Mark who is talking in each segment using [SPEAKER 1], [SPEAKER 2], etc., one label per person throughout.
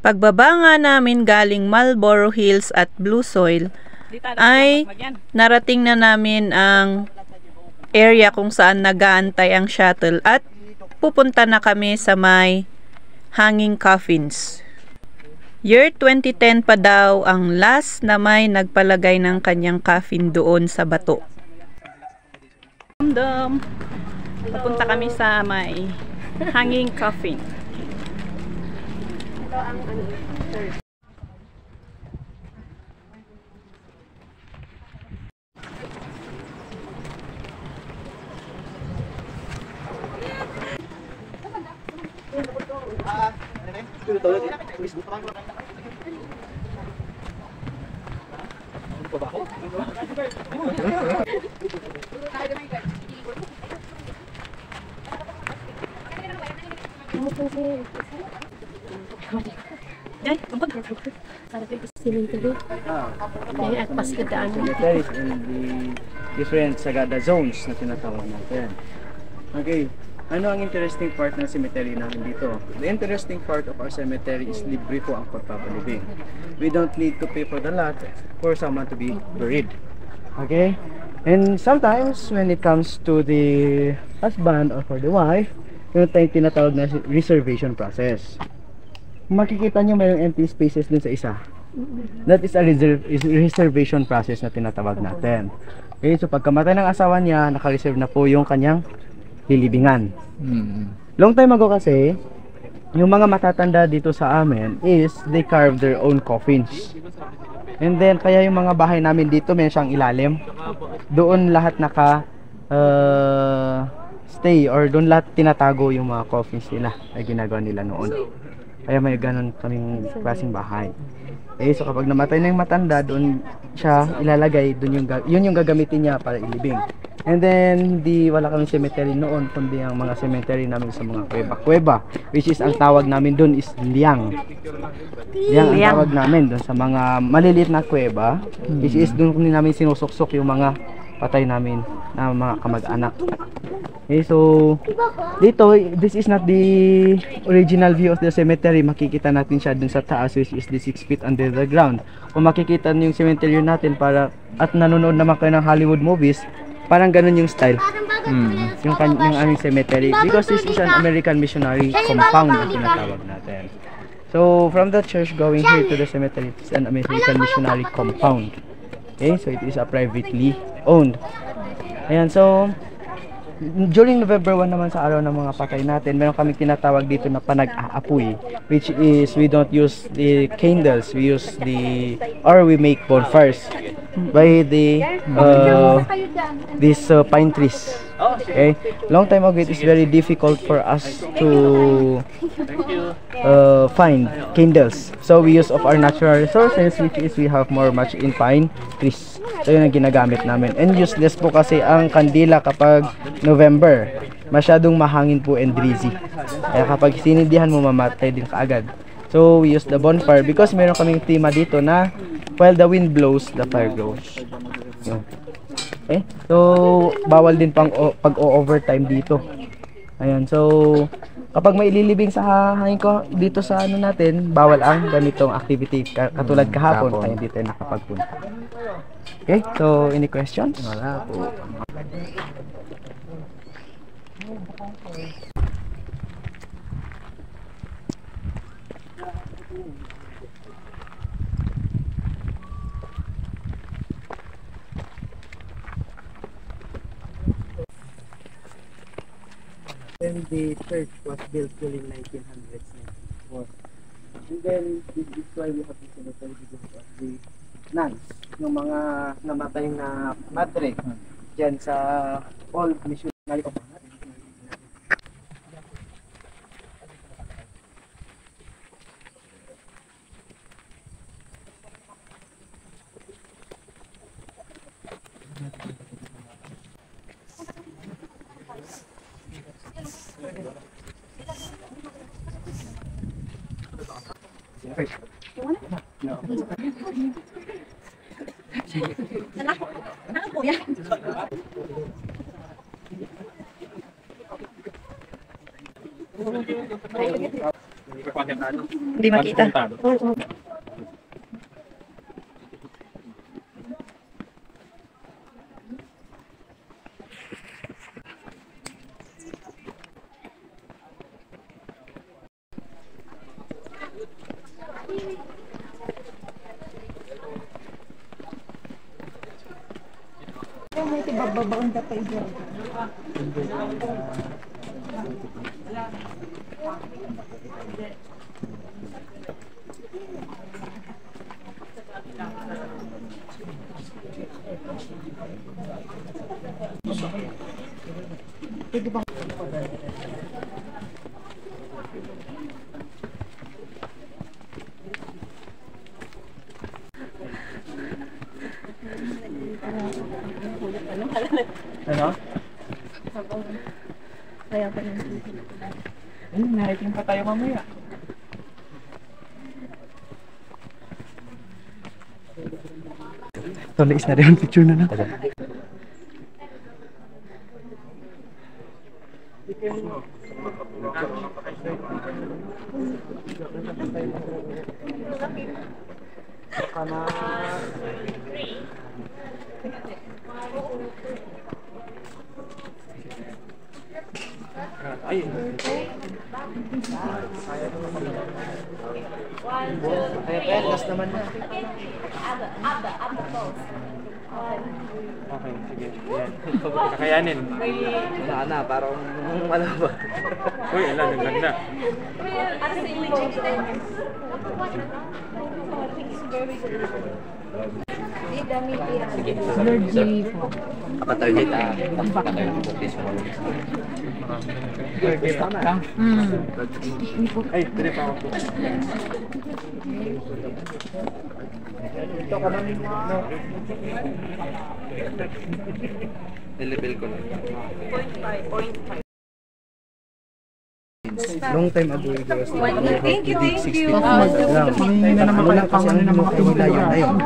[SPEAKER 1] Pagbaba nga namin galing Marlboro Hills at Blue Soil, ay narating na namin ang area kung saan nag-aantay ang shuttle at pupunta na kami sa may hanging coffins. Year 2010 pa daw ang last na may nagpalagay ng kanyang coffin doon sa bato. Papunta kami sa may hanging coffin. Ito ang church.
[SPEAKER 2] At paskadaan
[SPEAKER 3] cemetery is in the different Sagada zones na tinatawag natin. Okay, ano ang interesting part ng cemetery namin dito? The interesting part of our cemetery is libre po ang pagpapalibing. We don't need to pay for the lot for someone to be buried. Okay? And sometimes when it comes to the husband or for the wife, yung tayong tinatawag na reservation process. Makikita nyo mayroong empty spaces dun sa isa. That is a reservation process na tinatawag natin. Okay, so pagkamatay ng asawa niya, naka-reserve na po yung kanyang lilibingan. Long time ago kasi, yung mga matatanda dito sa amin is they carve their own coffins. And then kaya yung mga bahay namin dito may siyang ilalim. Doon lahat naka stay or doon lahat tinatago yung mga coffins nila ay ginagawa nila noon. Kaya may ganun kaming klaseng bahay. So kapag namatay na yung matanda, doon siya ilalagay, doon yun yung gagamitin niya para ilibing. And then wala kaming cemetery noon, kundi ang mga cemetery namin sa mga kuweba, which is ang tawag namin doon is liang. Liang ang tawag namin doon sa mga maliliit na kuweba, which is doon namin sinusuksok yung mga patay namin na mga kamag-anak. Okay, so dito, this is not the original view of the cemetery. Makikita natin siya dun sa taas, which is the 6 feet under the ground. Kung makikita niyo yung cemetery natin at nanonood naman kayo ng Hollywood movies, parang ganun yung style. Yung aming cemetery, because this is an American missionary compound na tinatawag natin. So from the church going here to the cemetery, it's an American missionary compound. Okay, so it is a privately owned. Ayan, so during November 1 naman sa araw ng mga patay natin, meron kami tinatawag dito na panag-aapoy, which is we don't use the candles, we make bonfires by these pine trees. Okay, long time ago it is very difficult for us to find candles, so we use of our natural resources, which is we have much in pine trees. So yun ang ginagamit namin, and useless po kasi ang kandila kapag November, masyadong mahangin po and breezy, kaya kapag sinindihan mo mamatay din kaagad. So we use the bonfire because meron kaming tema dito na while the wind blows, the fire grows. Okay, so bawal din pang pag-overtime dito. Ayan, so kapag may ililibing sa hangin ko dito sa ano natin, bawal ang ganitong activity katulad kahapon, kaya hindi tayo nakapagpunta. Okay, so any questions? Wala po. When the church was built during 1900s, 1994. And then this is why we have this cemetery because of the nuns, yung mga namatay na madre dyan sa old missionary compound.
[SPEAKER 1] Hindi makita.
[SPEAKER 3] Ano?
[SPEAKER 2] Kaya pa nang
[SPEAKER 3] Nahiking pa tayo mamaya. Tulis na rin picture na. Ay. Last naman na. Okay, sige. Yan. Kakayanin. Wala na, parang wala ba? Uy, alam, naganda.
[SPEAKER 2] Allergy po.
[SPEAKER 4] Kapatay bukis mo.
[SPEAKER 3] Ay, dire pa ako. Ito ka namin mo.
[SPEAKER 4] Nilibel ko lang.
[SPEAKER 1] 0.5.
[SPEAKER 3] Long time ago, it was
[SPEAKER 1] Thank you.
[SPEAKER 3] Pangingin na naman kaya pangalan ng mga kahilayan na yun.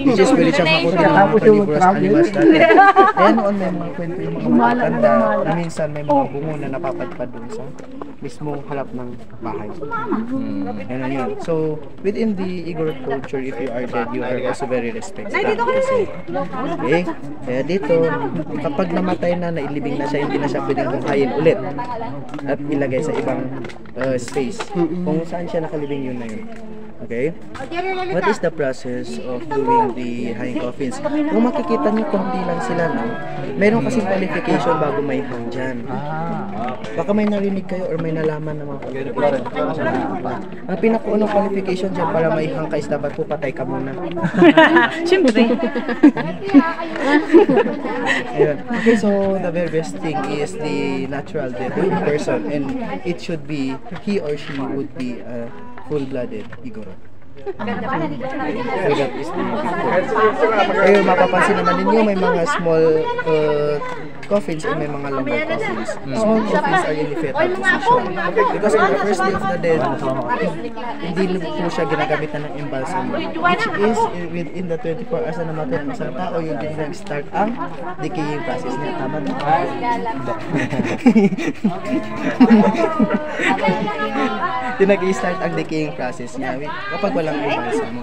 [SPEAKER 3] Which is very siya makuti ang mga paliguras animals dati. Kaya noon may mga kwento yung mga matatanda na minsan may mga bungo na napapadpad doon sa mismong halap ng bahay. Yan na yun. So, within the Igorot culture, if you are dead, you are also very respected. Kasi, okay, kaya dito, kapag namatay na, nailibing na siya, hindi na siya pwedeng buhayin ulit at ilagay sa ibang space. Kung saan siya nakalibing, yun na yun. Okay? What is the process of doing the hanging coffins? Kung makikita niyo, konti lang sila, no? Meron kasing qualification bago may hang dyan. Baka may narinig kayo or may nalaman ng mga qualification. Ang pinakaunang qualification dyan para may hang ka is dapat po patay ka muna.
[SPEAKER 1] Siyempre.
[SPEAKER 3] Ayun. Okay, so the very best thing is the natural death of the person, and it should be, he or she would be a full-blooded Igorot. So that is the ayun, mapapansin naman ninyo may mga small coffins and may mga lumbar coffins. Small coffins are in the fetal position. Because on the first day of the death, hindi po siya ginagamit na ng embalsam. Which is within the 24 hours na namatay ang isang tao, yung din nag-start ang decaying process niya. Tama ba? Yung nag-i-start ang decaying process niya kapag walang embalsam mo.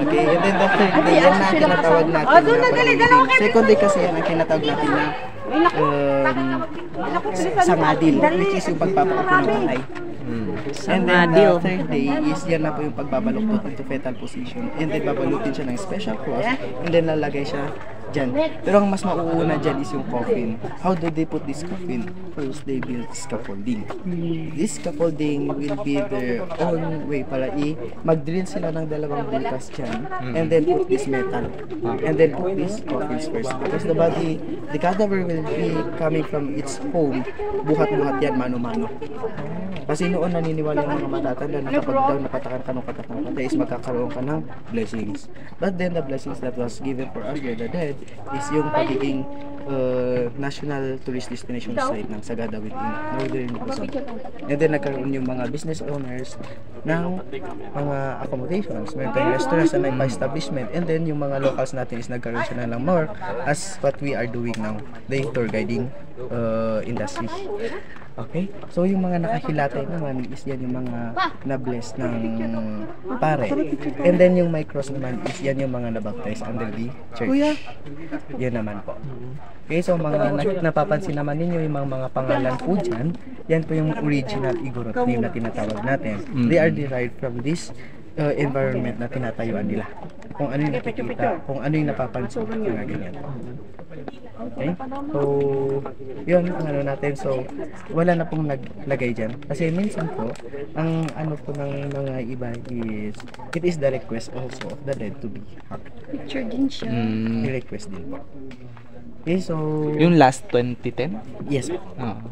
[SPEAKER 3] Okay, and then the third day, yan na tinatawag natin na pag-ibig. Second day kasi yan ang tinatawag natin na sangadil, which is yung pagpapaupo ng patay. And then the third day is yan na po yung pagbabaluktot into fetal position. And then babalutin siya ng special cloth and then lalagay siya dyan. Pero ang mas mauuna dyan is yung coffin. How do they put this coffin? First, they build scaffolding. This scaffolding will be their own way para mag-drill sila ng dalawang butas dyan and then put this metal and then put this coffins first. Because the body, the cadaver will be coming from its home. Buhat-buhat yan, mano-mano. Kasi noon naniniwala yung mga matatanda na kapag daw napatakan ka ng katatang patay is magkakaroon ka ng blessings. But then the blessings that was given for us by the dead is yung pagiging national tourist destination site ng Sagada within Northern Luzon. And then nagkaroon yung mga business owners ng mga accommodations. Meron tayong restaurants na may establishment. And then yung mga locals natin is nagkaroon sila ng more as what we are doing now, the tour guiding industry. Okay? So yung mga nakahilatay naman is yan yung mga na-bless ng pare. And then yung may cross naman is yan yung mga nabaptize under the church. Yun naman po. Okay, so mga napapansin naman ninyo yung mga pangalan po dyan, yan po yung original Igorot name na tinatawag natin. They are derived from this environment na tinatayuan nila. Kung ano yung nakikita, kung ano yung napapansin, mga ganyan. Okay? So, yun ang ano natin. So, wala na pong naglagay dyan. Kasi minsan po, ang ano po ng mga iba is, it is the request also of the dead to be hanged.
[SPEAKER 2] Picture din siya.
[SPEAKER 3] I-request din po. Okay, so...
[SPEAKER 5] Yung last 2010?
[SPEAKER 3] Yes po.
[SPEAKER 5] Oo.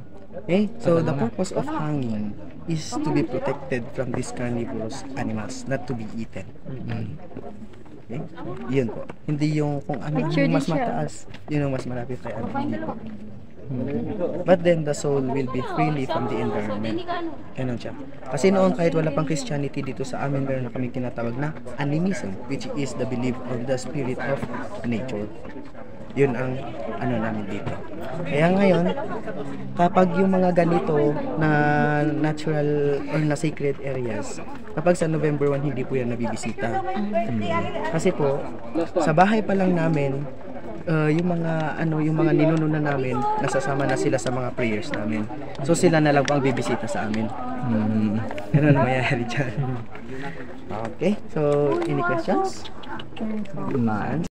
[SPEAKER 3] Okay, so the purpose of hanging is to be protected from these carnivorous animals, not to be eaten. Okay? Yun po. Hindi yung kung ano
[SPEAKER 2] Picture
[SPEAKER 3] yung mas
[SPEAKER 2] din siya.
[SPEAKER 3] mataas, yun ang mas malapit kay ano. Hindi po. But then the soul will be freely from the environment. Ganun siya. Kasi noon kahit wala pang Christianity dito sa amin, meron na kami tinatawag na animism, which is the belief of the spirit of nature. Yun ang ano namin dito. Kaya ngayon, kapag yung mga ganito na natural or na sacred areas, kapag sa November 1 hindi po yan nabibisita. Kasi po, sa bahay pa lang namin, yung mga ninuno namin, nasasama na sila sa mga prayers namin. So sila na lang po ang bibisita sa amin. Ganun ang mayayari dyan. Okay, so any questions?
[SPEAKER 5] Man.